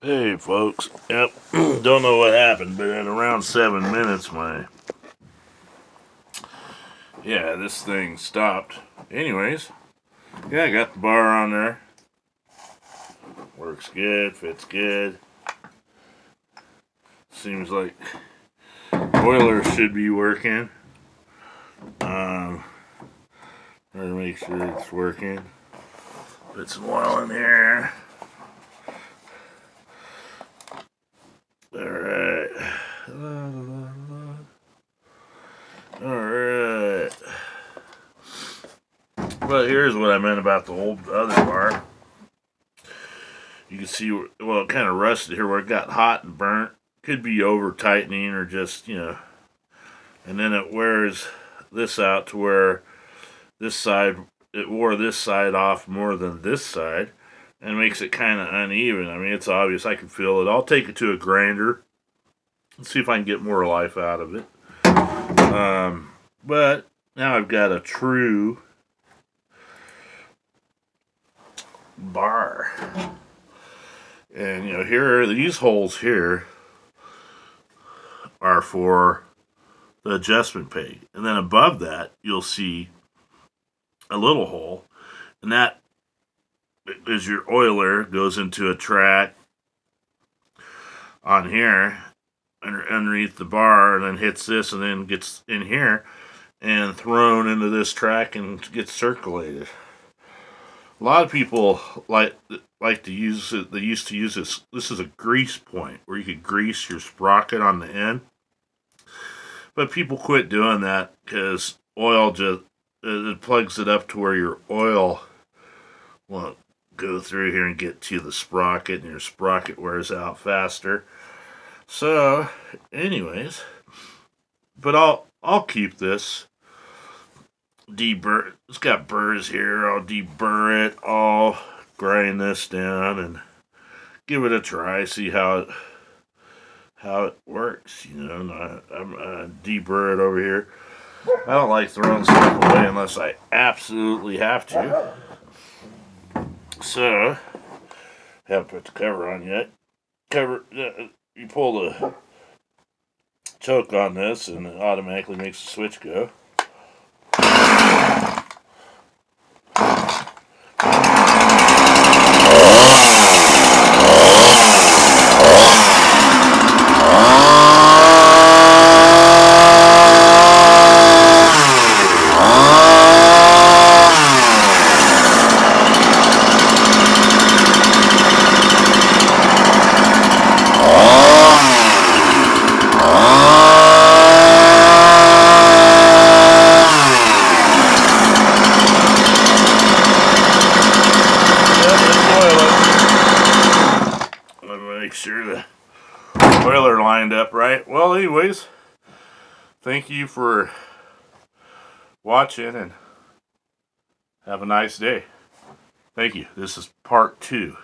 Hey folks, yep, don't know what happened, but at around 7 minutes, this thing stopped. Anyways, I got the bar on there. Works good, fits good. Seems like boiler should be working. Trying to make sure it's working. Put some oil in here. Alright. Alright. But here's what I meant about the old other bar. You can see, well, it kind of rusted here where it got hot and burnt. Could be over tightening or just, and then it wears this out to where this side, it wore this side off more than this side and makes it kind of uneven. I mean, it's obvious. I can feel it. I'll take it to a grinder and see if I can get more life out of it. But now I've got a true bar. And, here, these holes here are for the adjustment peg. And then above that, you'll see a little hole. And that is your oiler, goes into a track on here, underneath the bar, and then hits this and then gets in here and thrown into this track and gets circulated. A lot of people like to use it. They used to use this. This is a grease point where you could grease your sprocket on the end. But people quit doing that because oil just it plugs it up to where your oil won't go through here and get to the sprocket, and your sprocket wears out faster. So, anyways, but I'll keep this. Deburr. It's got burrs here. I'll deburr it. I'll grind this down and give it a try. See how it works. I'm deburr it over here. I don't like throwing stuff away unless I absolutely have to. So, haven't put the cover on yet. You pull the choke on this, and it automatically makes the switch go. Make sure the boiler lined up right. Well, anyways, thank you for watching and have a nice day. Thank you. This is part 2.